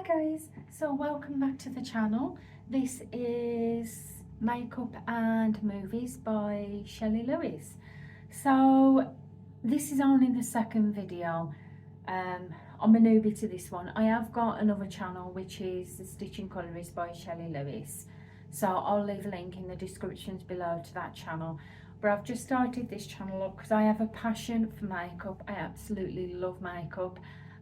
Guys, so welcome back to the channel. This is Makeup and Movies by Shelley Lewis. So this is only the second video. I'm a newbie to this one. I have got another channel which is the Stitching Colourist by Shelley Lewis, so I'll leave a link in the descriptions below to that channel. But I've just started this channel up because I have a passion for makeup. I absolutely love makeup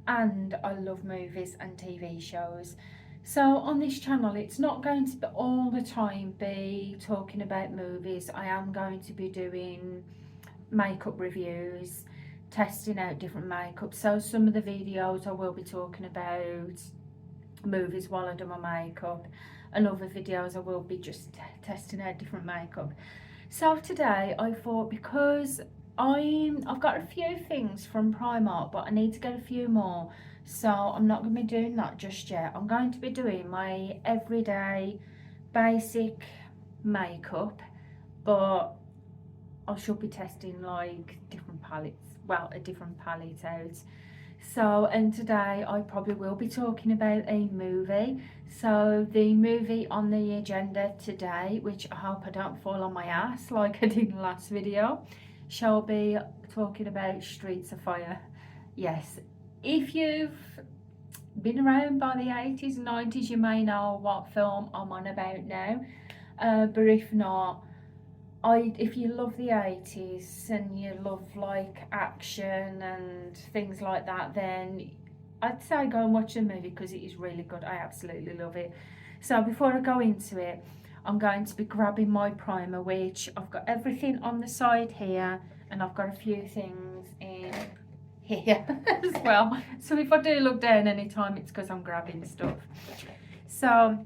and I love movies and TV shows. So on this channel it's not going to be all the time be talking about movies. I am going to be doing makeup reviews, testing out different makeup. So some of the videos I will be talking about movies while I do my makeup, and other videos I will be just testing out different makeup. So today I thought, because I've got a few things from Primark, but I need to get a few more, so I'm not going to be doing that just yet. I'm going to be doing my everyday basic makeup, but I should be testing like different palettes, well, a different palette out. So, and today I probably will be talking about a movie. So the movie on the agenda today, which I hope I don't fall on my ass like I did in the last video, shall be talking about Streets of Fire. Yes, if you've been around by the 80s and 90s, you may know what film I'm on about now. But if not, if you love the 80s and you love like action and things like that, then I'd say go and watch the movie because it is really good. I absolutely love it. So before I go into it, I'm going to be grabbing my primer, which I've got everything on the side here, and I've got a few things in here as well. So if I do look down anytime, it's because I'm grabbing stuff. So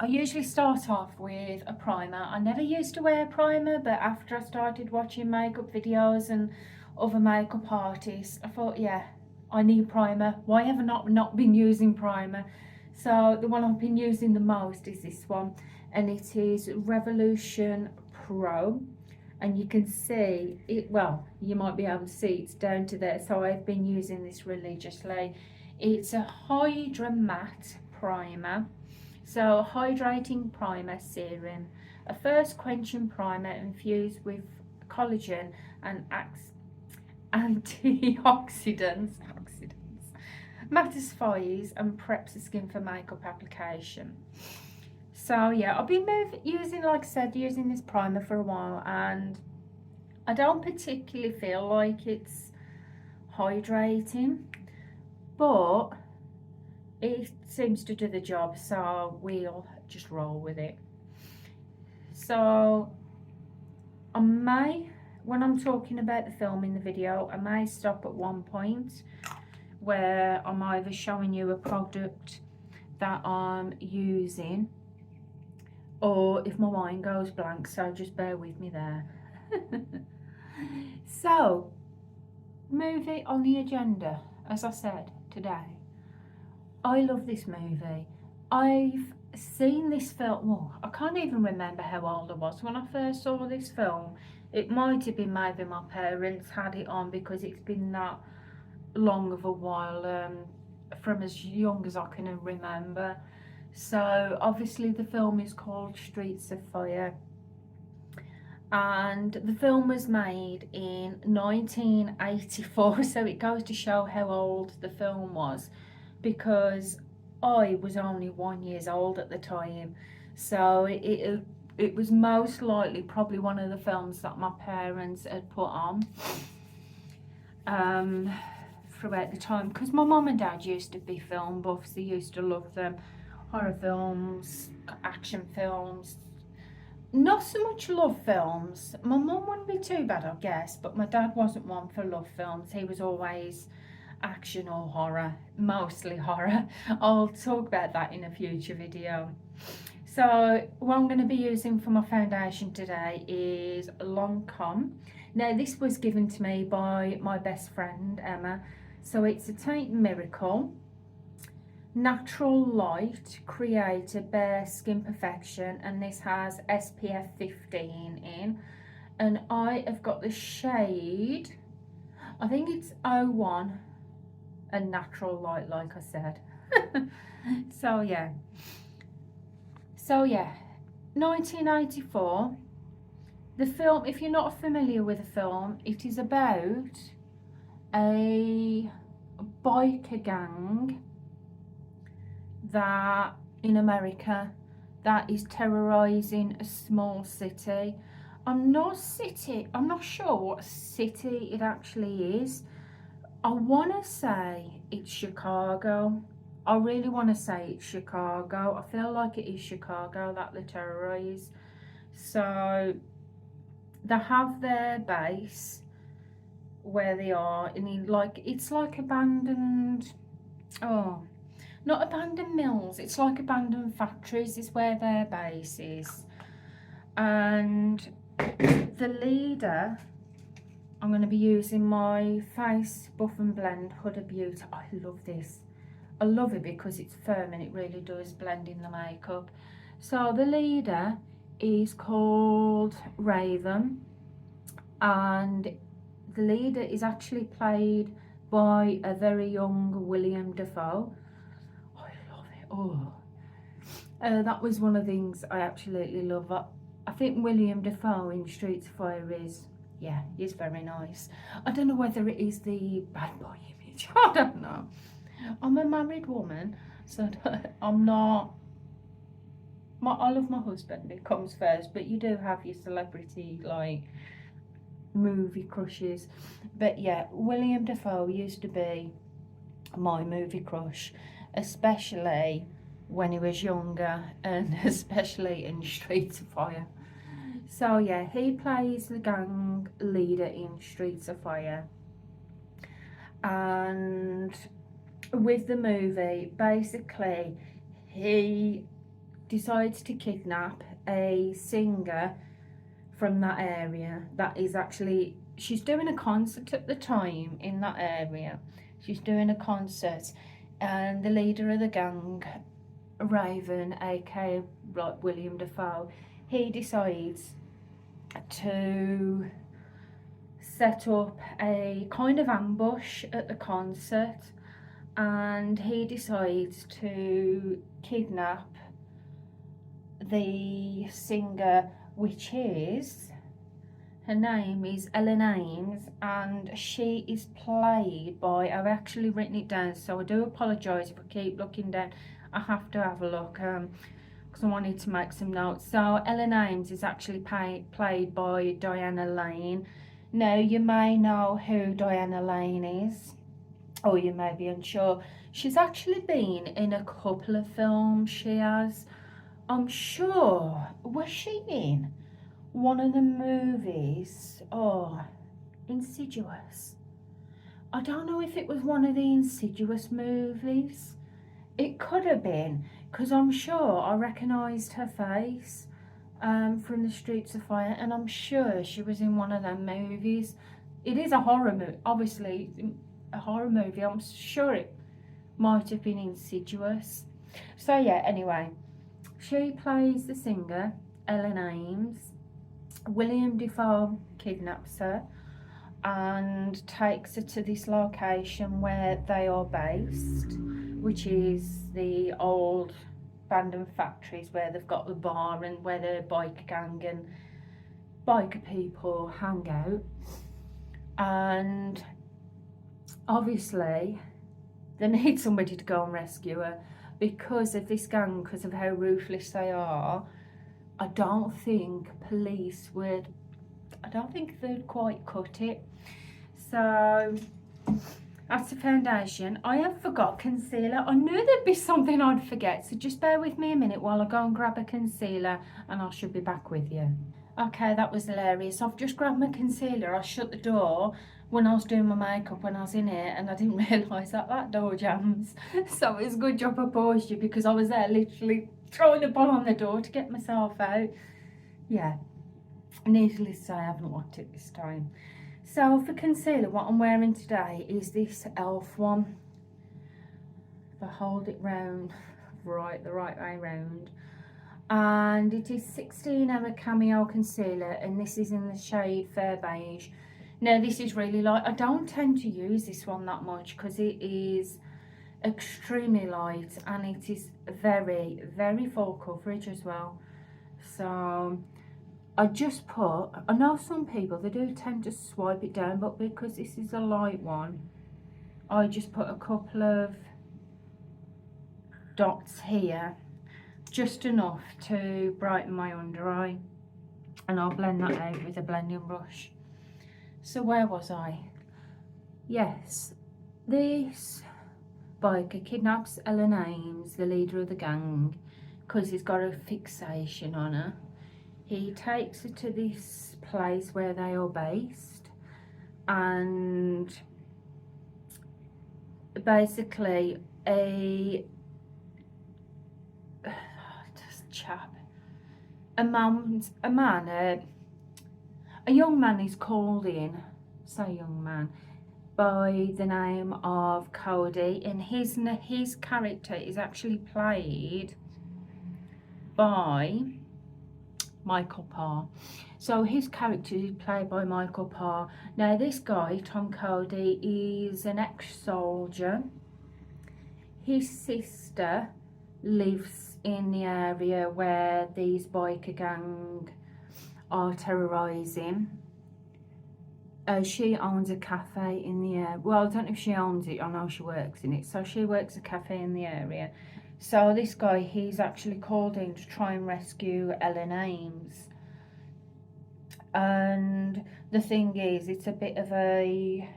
I usually start off with a primer. I never used to wear a primer, but after I started watching makeup videos and other makeup artists, I thought, yeah, I need primer. Why have I not been using primer? So the one I've been using the most is this one, and it is Revolution Pro, and you can see it, well, you might be able to see it's down to there. So I've been using this religiously. It's a Hydra matte primer. So hydrating primer serum, a first quenching primer infused with collagen and antioxidants, mattifies and preps the skin for makeup application. So yeah, I've been using, like I said, using this primer for a while, and I don't particularly feel like it's hydrating, but it seems to do the job, so we'll just roll with it. So I may, when I'm talking about the film in the video, I may stop at one point where I'm either showing you a product that I'm using, or if my mind goes blank, so just bear with me there. So, movie on the agenda, as I said, today. I love this movie. I've seen this film, well, I can't even remember how old I was when I first saw this film. It might have been maybe my parents had it on, because it's been that long of a while, from as young as I can remember. So obviously the film is called Streets of Fire, and the film was made in 1984, so it goes to show how old the film was, because I was only 1 year old at the time. So it was most likely probably one of the films that my parents had put on throughout the time, because my mum and dad used to be film buffs. They used to love them, horror films, action films, not so much love films. My mum wouldn't be too bad, I guess, but my dad wasn't one for love films. He was always action or horror, mostly horror. I'll talk about that in a future video. So what I'm going to be using for my foundation today is Lancome. Now this was given to me by my best friend Emma. So it's a Teint Miracle Natural Light Creator Bare Skin Perfection, and this has SPF 15 in, and I have got the shade, I think it's 01, a natural light, like I said. So yeah. 1984. The film, if you're not familiar with the film, it is about a biker gang that in America that is terrorizing a small city. I'm not sure what city it actually is. I want to say it's Chicago. I really want to say it's Chicago. I feel like it is Chicago that they terrorize. So they have their base where they are, and it's like abandoned, oh, not abandoned mills, it's like abandoned factories is where their base is. And the leader, I'm going to be using my Face Buff and Blend Huda Beauty. I love this. I love it because it's firm and it really does blend in the makeup. So the leader is called Raven, and the leader is actually played by a very young William Dafoe. I love it. Oh, that was one of the things I absolutely love. I think William Dafoe in Streets of Fire is, yeah, he's very nice. I don't know whether it is the bad boy image. I don't know. I'm a married woman, so I'm not. I love my husband, it comes first, but you do have your celebrity, like, movie crushes. But yeah, William Dafoe used to be my movie crush, especially when he was younger, and especially in Streets of Fire. So yeah, he plays the gang leader in Streets of Fire. And with the movie, basically he decides to kidnap a singer from that area that is actually, she's doing a concert at the time in that area. She's doing a concert, and the leader of the gang, Raven, aka like William Dafoe, he decides to set up a kind of ambush at the concert, and he decides to kidnap the singer, which is, her name is Ellen Ames, and she is played by, I've actually written it down, so I do apologise if I keep looking down. I have to have a look because I wanted to make some notes. So Ellen Ames is actually played by Diana Lane. Now you may know who Diana Lane is, or you may be unsure. She's actually been in a couple of films. She has, I'm sure, was she in one of the movies? Oh, Insidious. I don't know if it was one of the Insidious movies. It could have been, because I'm sure I recognised her face from the Streets of Fire, and I'm sure she was in one of them movies. It is a horror movie, obviously, a horror movie. I'm sure it might have been Insidious. So yeah, anyway, she plays the singer, Ellen Ames. William Dafoe kidnaps her and takes her to this location where they are based, which is the old abandoned factories where they've got the bar and where the biker gang and biker people hang out. And obviously they need somebody to go and rescue her because of this gang, because of how ruthless they are. I don't think they'd quite cut it. So that's the foundation. I have forgot concealer. I knew there'd be something I'd forget, so just bear with me a minute while I go and grab a concealer, and I should be back with you. Okay, that was hilarious. I've just grabbed my concealer. I shut the door when I was doing my makeup when I was in here, and I didn't realise that door jams. So it's a good job I paused you, because I was there literally trying to pull on the door to get myself out. Yeah, needless to say, I haven't locked it this time. So for concealer, what I'm wearing today is this e.l.f. one. If I hold it round, the right way round. And it is 16-hour Cameo concealer, and this is in the shade Fair Beige. Now this is really light. I don't tend to use this one that much because it is extremely light, and it is very, very full coverage as well. So I just put, I know some people, they do tend to swipe it down, but because this is a light one, I just put a couple of dots here, just enough to brighten my under eye, and I'll blend that out with a blending brush. So where was I? Yes, this biker kidnaps Ellen Ames, the leader of the gang, because he's got a fixation on her. He takes her to this place where they are based, and basically a young man is called in, say young man, by the name of Cody, and his character is actually played by Michael Parr. So his character is played by Michael Parr. Now this guy, Tom Cody, is an ex-soldier. His sister lives in the area where these biker gang are terrorising. She owns a cafe in the area. Well, I don't know if she owns it, I know she works in it. So she works a cafe in the area. So this guy, he's actually called in to try and rescue Ellen Ames. And the thing is, it's a bit of a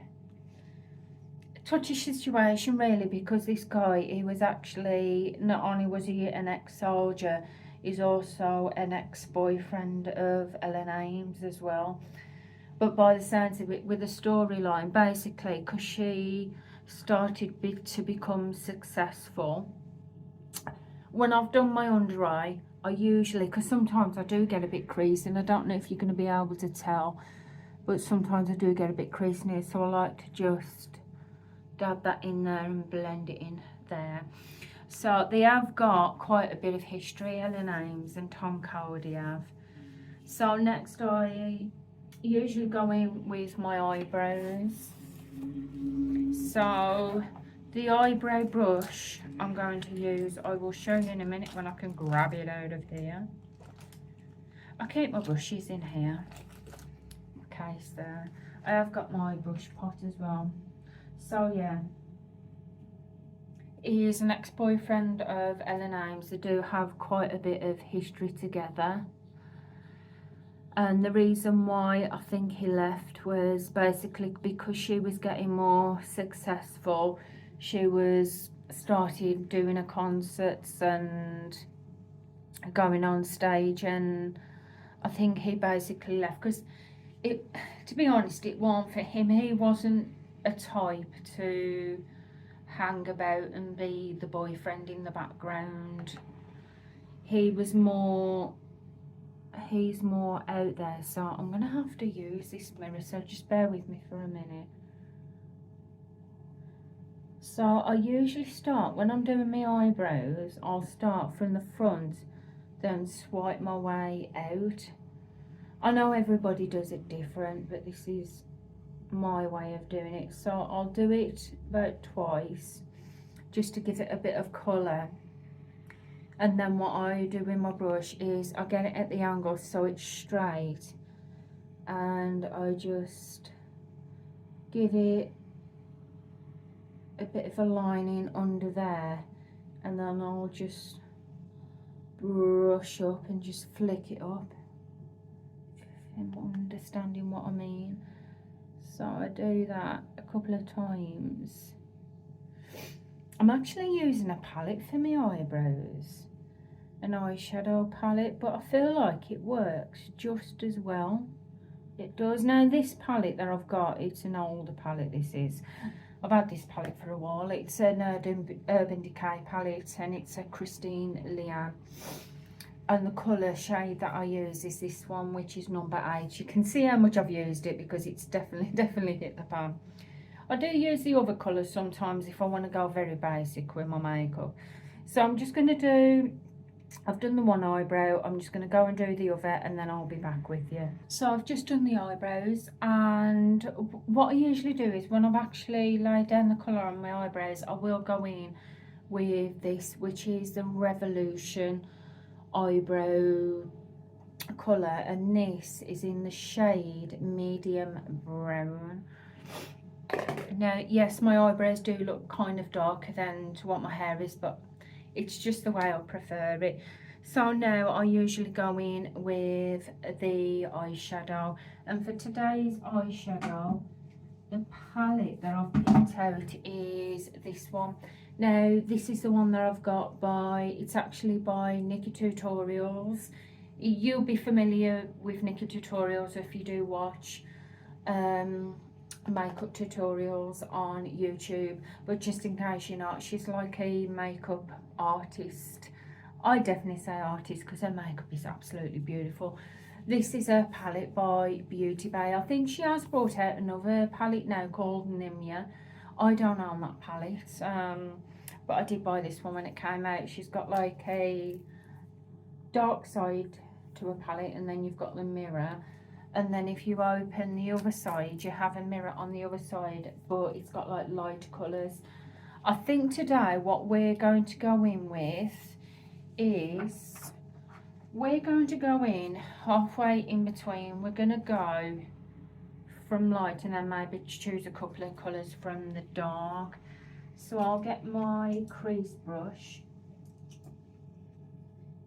touchy situation really, because this guy, he was actually, not only was he an ex-soldier, he's also an ex-boyfriend of Ellen Ames as well. But by the sounds of it, with the storyline, basically, because she started to become successful, when I've done my under eye, I usually, because sometimes I do get a bit creasy, and I don't know if you're going to be able to tell, but sometimes I do get a bit creasy here, so I like to just dab that in there and blend it in there. So they have got quite a bit of history, Ellen Ames and Tom Cody have. So next I usually go in with my eyebrows. So the eyebrow brush I'm going to use, I will show you in a minute when I can grab it out of here. I keep my brushes in here, case there. I have got my brush pot as well. So yeah, he is an ex-boyfriend of Ellen Ames. They do have quite a bit of history together. And the reason why I think he left was basically because she was getting more successful. She was started doing her concerts and going on stage, and I think he basically left because to be honest, it wasn't for him. He wasn't a type to hang about and be the boyfriend in the background. He's more out there. So I'm gonna have to use this mirror, so just bear with me for a minute. So I usually start, when I'm doing my eyebrows, I'll start from the front, then swipe my way out. I know everybody does it different, but this is my way of doing it. So I'll do it about twice, just to give it a bit of colour. And then what I do with my brush is I get it at the angle so it's straight, and I just give it a bit of a lining under there, and then I'll just brush up and just flick it up, if you're understanding what I mean. So I do that a couple of times. I'm actually using a palette for my eyebrows, an eyeshadow palette, but I feel like it works just as well. It does. Now this palette that I've got, it's an older palette, this is. I've had this palette for a while. It's an Urban Decay palette, and it's a Kristen Leanne. And the colour shade that I use is this one, which is number 8. You can see how much I've used it because it's definitely hit the pan. I do use the other colours sometimes if I want to go very basic with my makeup. So I'm just going to do I've done the one eyebrow. I'm just going to go and do the other, and then I'll be back with you. So I've just done the eyebrows, and what I usually do is when I've actually laid down the colour on my eyebrows, I will go in with this, which is the Revolution eyebrow colour, and this is in the shade medium brown. Now, yes, my eyebrows do look kind of darker than to what my hair is, but it's just the way I prefer it. So now I usually go in with the eyeshadow, and for today's eyeshadow, the palette that I've picked out is this one. Now, this is the one that I've got by, it's actually by Nikki Tutorials. You'll be familiar with Nikki Tutorials if you do watch makeup tutorials on YouTube, but just in case you're not, she's like a makeup artist. I definitely say artist because her makeup is absolutely beautiful. This is a palette by Beauty Bay. I think she has brought out another palette now called Nimia. I don't own that palette, but I did buy this one when it came out. She's got like a dark side to a palette, and then you've got the mirror, and then if you open the other side, you have a mirror on the other side, but it's got like light colours. I think today what we're going to go in with is, we're going to go in halfway in between. We're going to go from light and then maybe choose a couple of colours from the dark. So I'll get my crease brush,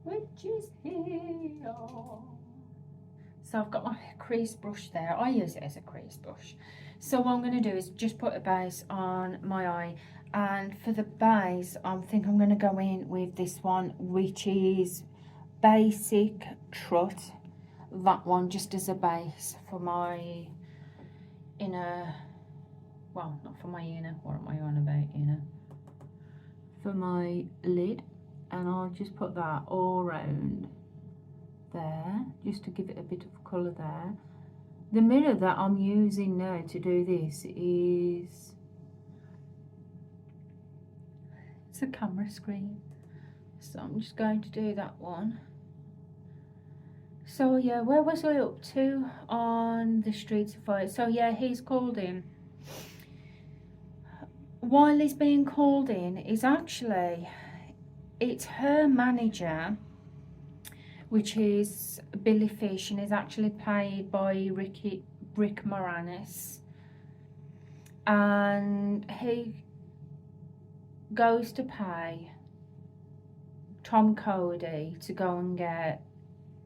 which is here. So I've got my crease brush there. I use it as a crease brush. So what I'm going to do is just put a base on my eye. And for the base, I think I'm going to go in with this one, which is Basic Trut. That one just as a base for my inner, well, not for my inner, what am I on about inner? For my lid. And I'll just put that all around there, just to give it a bit of colour there. The mirror that I'm using now to do this is, it's a camera screen, so I'm just going to do that one. So yeah, where was I up to on the Streets of Fire? So yeah, he's called in. While he's being called in, is actually, it's her manager, which is Billy Fish, and is actually played by Rick Moranis. And he goes to pay Tom Cody to go and get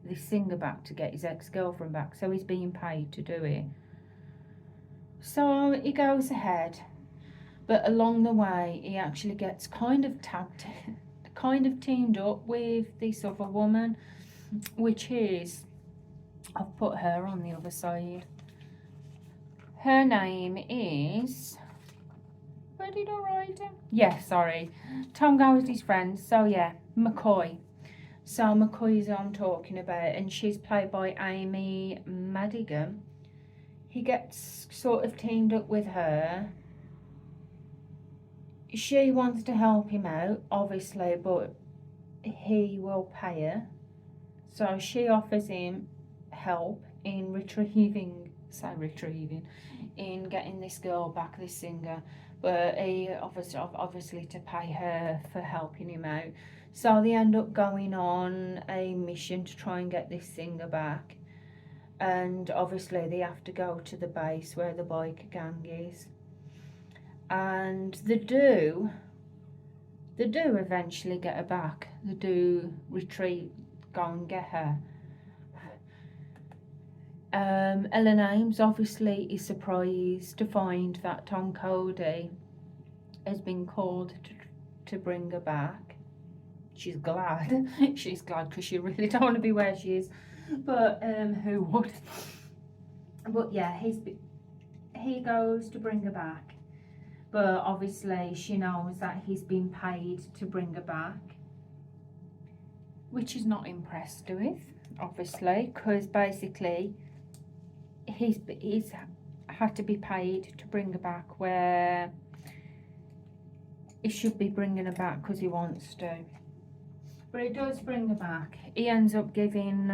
this singer back, to get his ex-girlfriend back. So he's being paid to do it. So he goes ahead, but along the way he actually gets kind of teamed up with this other woman, which is, I've put her on the other side. Her name is, where did I write it? Yeah, sorry. Tom Cody's friend. So yeah, McCoy. So McCoy is who I'm talking about, and she's played by Amy Madigan. He gets sort of teamed up with her. She wants to help him out, obviously, but he will pay her. So she offers him help in in getting this girl back, this singer, but he offers obviously to pay her for helping him out. So they end up going on a mission to try and get this singer back, and obviously they have to go to the base where the biker gang is, and they do eventually get her back. They do retreat, go and get her. Ellen Ames obviously is surprised to find that Tom Cody has been called to bring her back. She's glad. She's glad because she really don't want to be where she is. But who would? But yeah, he goes to bring her back. But obviously she knows that he's been paid to bring her back, which is not impressed with, obviously, because basically he's had to be paid to bring her back, where he should be bringing her back because he wants to. But it does bring her back. He ends up giving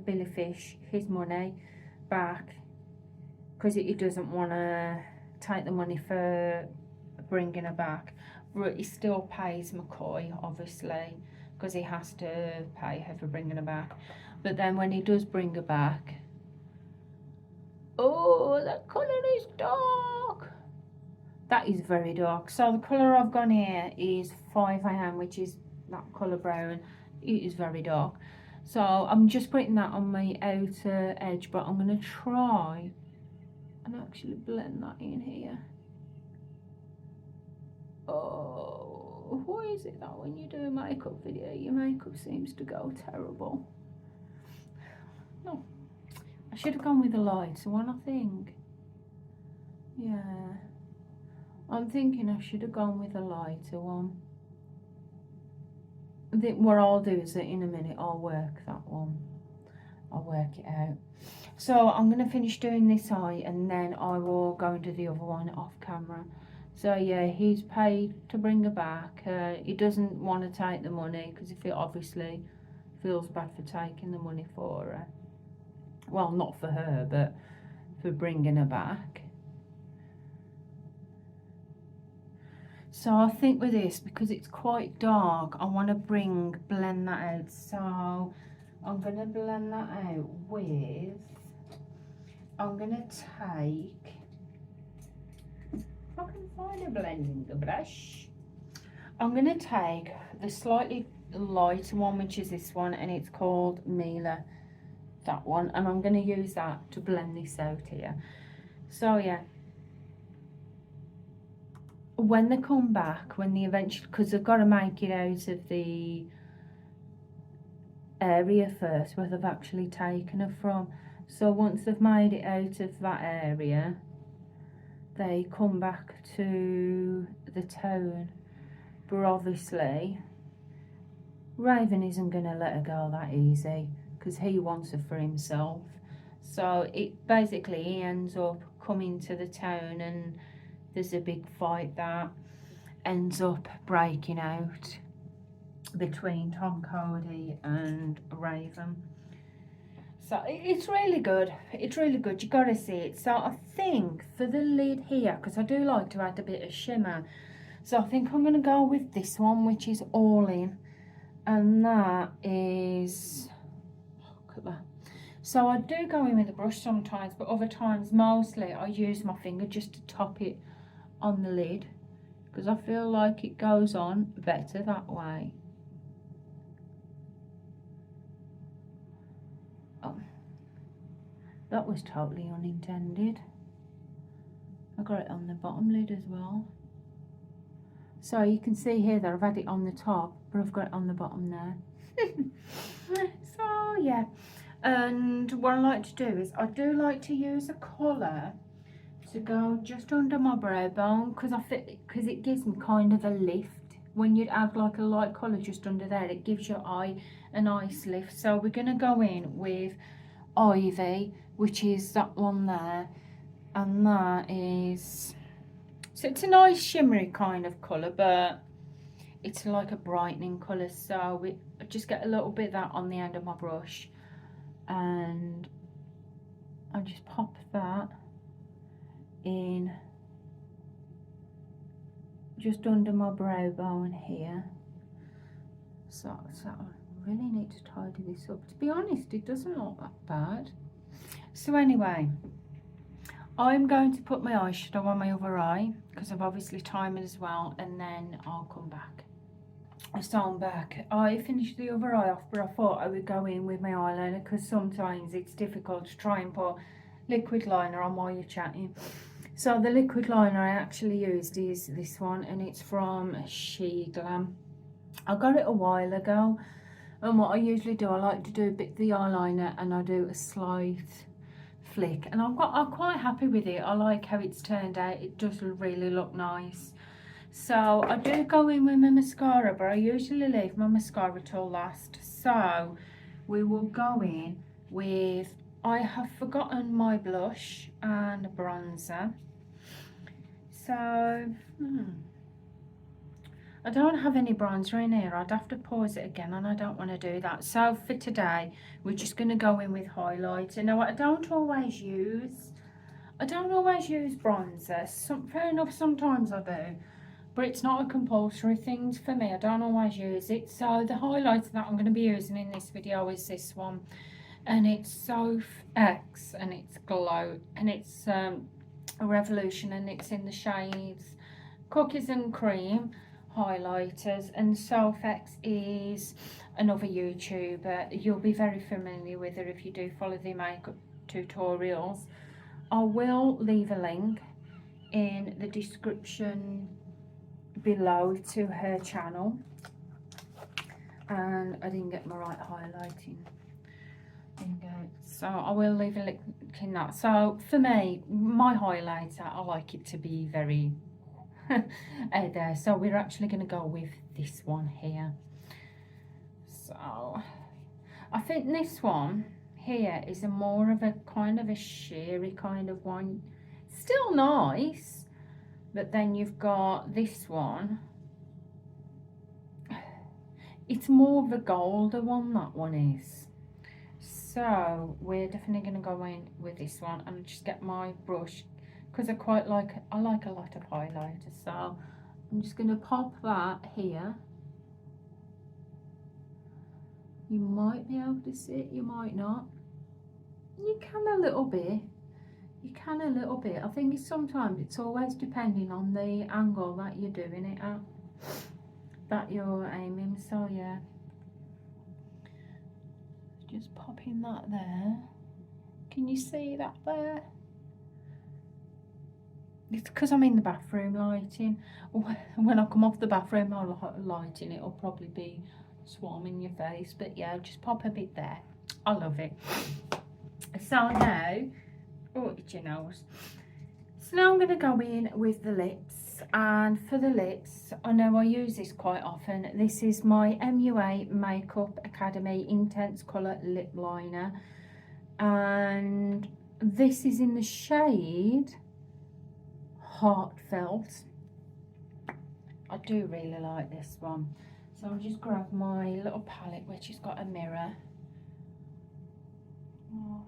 Billy Fish his money back because he doesn't want to take the money for bringing her back. But he still pays McCoy, obviously, because he has to pay her for bringing her back. But then when he does bring her back, oh, that colour is dark. That is very dark. So the colour I've gone here is 5am, which is that colour brown. It is very dark. So I'm just putting that on my outer edge, but I'm going to try and actually blend that in here. Oh, why is it that when you do a makeup video, your makeup seems to go terrible? No, I should have gone with the lighter one, I think. Yeah, I'm thinking I should have gone with a lighter one. I think what I'll do is that in a minute I'll work that one. I'll work it out. So I'm going to finish doing this eye and then I will go and do the other one off camera. So yeah, he's paid to bring her back. He doesn't want to take the money because he obviously feels bad for taking the money for her. Well, not for her, but for bringing her back. So I think with this, because it's quite dark, I want to blend that out. So I'm going to blend that out with, I'm going to take, if I can find a blending brush, I'm going to take the slightly lighter one, which is this one, and it's called Mila, that one, and I'm going to use that to blend this out here. So yeah, when they come back, when they eventually, because they've got to make it out of the area first where they've actually taken her from. So once they've made it out of that area, they come back to the tone. But obviously Raven isn't going to let her go that easy because he wants her for himself. So it basically, he ends up coming to the tone and there's a big fight that ends up breaking out between Tom Cody and Raven. So it's really good. It's really good. You gotta see it. So I think for the lid here, because I do like to add a bit of shimmer, so I think I'm gonna go with this one, which is all in, and that is, look at that. So I do go in with a brush sometimes, but other times, mostly I use my finger just to top it on the lid because I feel like it goes on better that way. Oh, that was totally unintended. I got it on the bottom lid as well. So you can see here that I've had it on the top, but I've got it on the bottom there. So yeah, and what I like to do is I do like to use a colour to go just under my brow bone because it gives me kind of a lift. When you add like a light colour just under there, it gives your eye a nice lift. So we're going to go in with Ivy, which is that one there, and that is, so it's a nice shimmery kind of colour, but it's like a brightening colour. So I just get a little bit of that on the end of my brush and I just pop that in just under my brow bone here. So I really need to tidy this up. To be honest, it doesn't look that bad. So anyway, I'm going to put my eyeshadow on my other eye because I've obviously timed it as well, and then I'll come back. So I'm back. I finished the other eye off, but I thought I would go in with my eyeliner because sometimes it's difficult to try and put liquid liner on while you're chatting. So the liquid liner I actually used is this one, and it's from Sheglam. I got it a while ago, and what I usually do, I like to do a bit of the eyeliner and I do a slight flick, and I'm quite happy with it. I like how it's turned out. It does really look nice. So I do go in with my mascara, but I usually leave my mascara till last. So we will go in with, I have forgotten my blush and bronzer. So, I don't have any bronzer in here. I'd have to pause it again, and I don't want to do that. So for today, we're just going to go in with highlighter. Now, I don't always use bronzer. Fair enough, sometimes I do. But it's not a compulsory thing for me. I don't always use it. So the highlighter that I'm going to be using in this video is this one. And it's fixx, and it's Glow. And it's a Revolution, and it's in the shades Cookies and Cream highlighters. And fixx is another YouTuber. You'll be very familiar with her if you do follow the makeup tutorials. I will leave a link in the description below to her channel. And I didn't get my right highlighting. So I will leave a link in that. So for me, my highlighter, I like it to be very out there. So we're actually going to go with this one here. So I think this one here is a more of a kind of a sheery kind of one. Still nice, but then you've got this one. It's more of a golder one, that one is. So we're definitely going to go in with this one and just get my brush, because I like a lot of highlighter. So I'm just going to pop that here. You might be able to see it, you might not. You can a little bit. You can a little bit. I think sometimes it's always depending on the angle that you're doing it at, that you're aiming. So yeah, just popping that there. Can you see that there? It's because I'm in the bathroom lighting. When I come off the bathroom lighting, it'll probably be swarming your face. But yeah, just pop a bit there. I love it. So now, oh, itch your nose. So now I'm going to go in with the lips. And for the lips, I know I use this quite often. This is my MUA Makeup Academy Intense Colour Lip Liner. And this is in the shade Heartfelt. I do really like this one. So I'll just grab my little palette, which has got a mirror. Oh,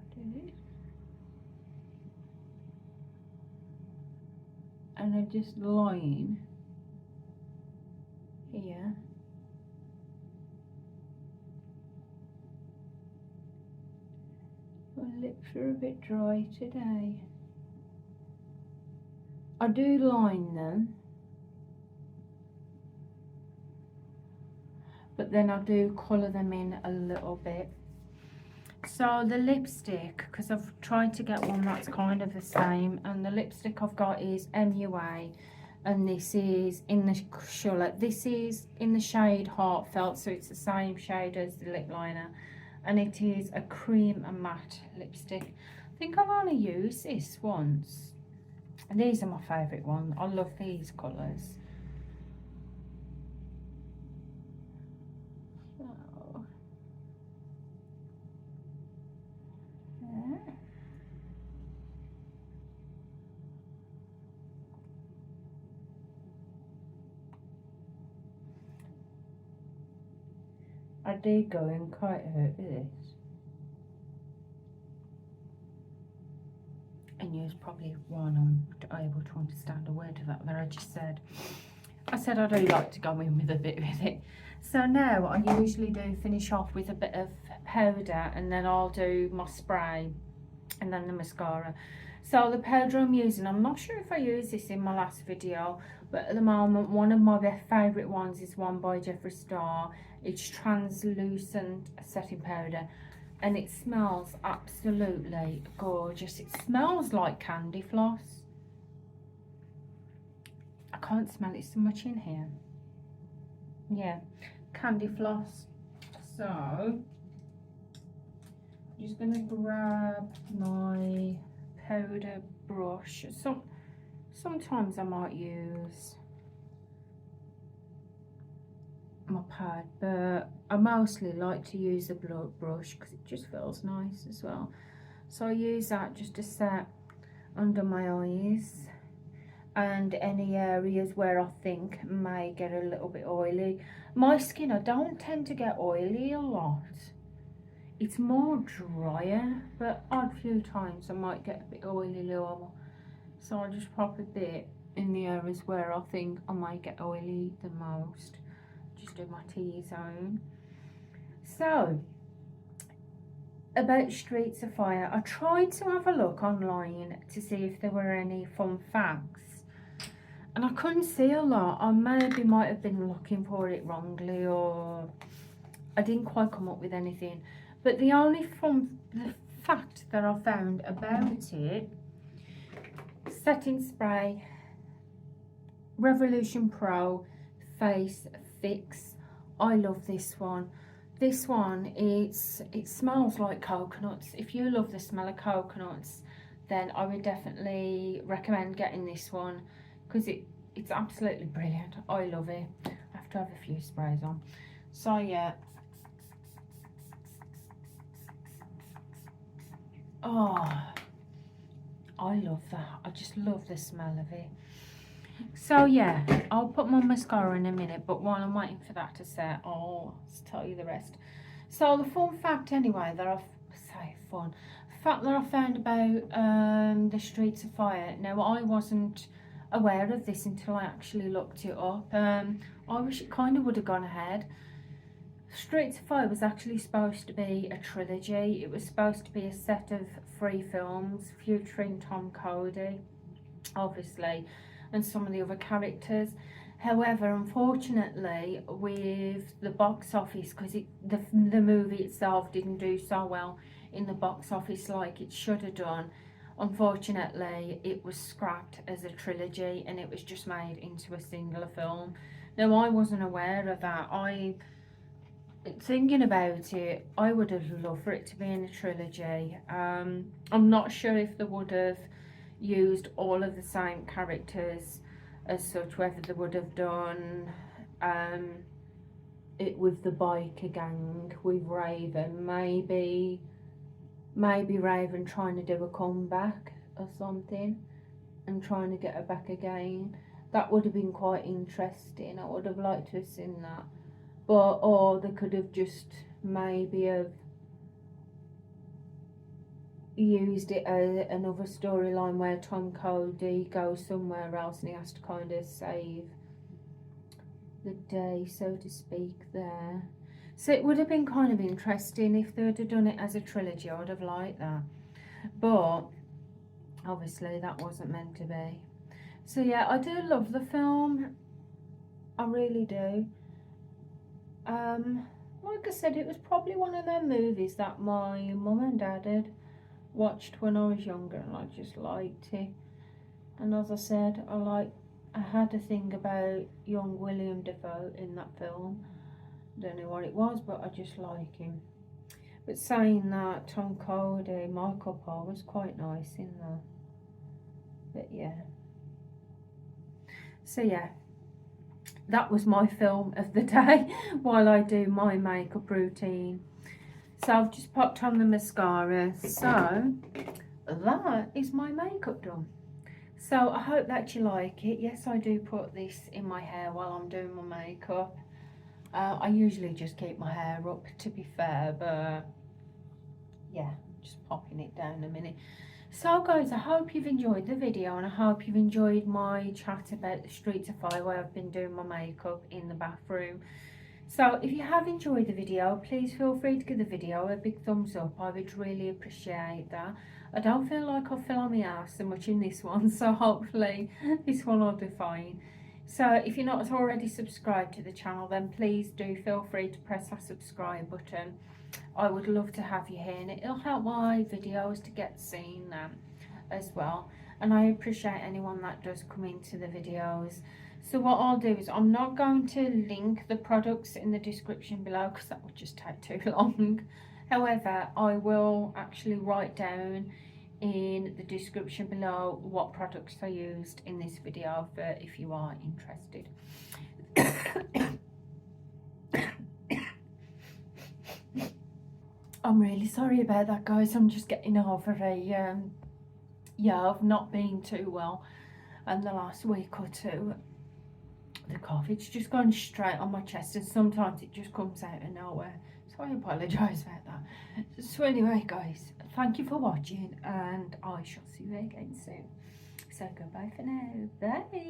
and I just line here. My lips are a bit dry today. I do line them, but then I do colour them in a little bit. So the lipstick, because I've tried to get one that's kind of the same, and the lipstick I've got is MUA, and this is in the colour. This is in the shade Heartfelt, so it's the same shade as the lip liner, and it is a cream and matte lipstick. I think I've only used this once, and these are my favourite ones. I love these colours. I do go in quite hurt with this. And you probably won't able to understand a word of that I just said. I said I do like to go in with a bit with it. So now I usually do finish off with a bit of powder, and then I'll do my spray and then the mascara. So the powder I'm using, I'm not sure if I used this in my last video, but at the moment one of my favourite ones is one by Jeffree. It's translucent setting powder, and it smells absolutely gorgeous. It smells like candy floss. I can't smell it so much in here. Yeah, candy floss. So I'm just going to grab my powder brush. Sometimes I might use my pad, but I mostly like to use the brush because it just feels nice as well. So I use that just to set under my eyes, and any areas where I think may get a little bit oily. My skin, I don't tend to get oily a lot. It's more drier, but odd few times I might get a bit oily lower. So I'll just pop a bit in the areas where I think I might get oily the most. Just do my T-zone. So, about Streets of Fire, I tried to have a look online to see if there were any fun facts. And I couldn't see a lot. I maybe might have been looking for it wrongly, or I didn't quite come up with anything. But the only the fact that I found about it, setting spray, Revolution Pro Face Fix. I love this one. This one, it smells like coconuts. If you love the smell of coconuts, then I would definitely recommend getting this one, because it's absolutely brilliant. I love it. I have to have a few sprays on. So yeah. Oh, I love that. I just love the smell of it. So yeah, I'll put my mascara in a minute, but while I'm waiting for that to set, I'll tell you the rest. So the fun fact anyway that fact that I found about the Streets of Fire. Now, I wasn't aware of this until I actually looked it up. I wish it kind of would have gone ahead. Streets of Fire was actually supposed to be a trilogy. It was supposed to be a set of 3 films featuring Tom Cody, obviously, and some of the other characters. However, unfortunately, with the box office, because the movie itself didn't do so well in the box office like it should have done, unfortunately it was scrapped as a trilogy and it was just made into a singular film. Now, I wasn't aware of that. Thinking about it, I would have loved for it to be in a trilogy. I'm not sure if they would have used all of the same characters as such, whether they would have done it with the biker gang, with Raven, maybe Raven trying to do a comeback or something and trying to get her back again. That would have been quite interesting. I would have liked to have seen that. But, or they could have just maybe have used it as another storyline where Tom Cody goes somewhere else and he has to kind of save the day, so to speak, there. So it would have been kind of interesting if they would have done it as a trilogy. I would have liked that. But obviously that wasn't meant to be. So yeah, I do love the film. I really do. Like I said, it was probably one of them movies that my mum and dad had watched when I was younger, and I just liked it. And as I said, I had a thing about young William Dafoe in that film. Don't know what it was, but I just like him. But saying that, Tom Cody, Michael Paul was quite nice in that. But yeah. So yeah, that was my film of the day while I do my makeup routine. So I've just popped on the mascara. So that is my makeup done. So I hope that you like it. Yes, I do put this in my hair while I'm doing my makeup. I usually just keep my hair up, to be fair, but yeah, just popping it down a minute. So guys, I hope you've enjoyed the video, and I hope you've enjoyed my chat about the Streets of Fire where I've been doing my makeup in the bathroom. So if you have enjoyed the video, please feel free to give the video a big thumbs up. I would really appreciate that. I don't feel like I fell on my ass so much in this one, so hopefully this one will do fine. So if you're not already subscribed to the channel, then please do feel free to press that subscribe button. I would love to have you here, and it'll help my videos to get seen as well. And I appreciate anyone that does come into the videos. So what I'll do is, I'm not going to link the products in the description below because that would just take too long. However, I will actually write down in the description below what products I used in this video for if you are interested. I'm really sorry about that, guys. I'm just getting over a I've not been too well. and the last week or two the COVID's just gone straight on my chest, and sometimes it just comes out of nowhere, so I apologise about that. So anyway guys, thank you for watching, and I shall see you again soon. So goodbye for now. Bye.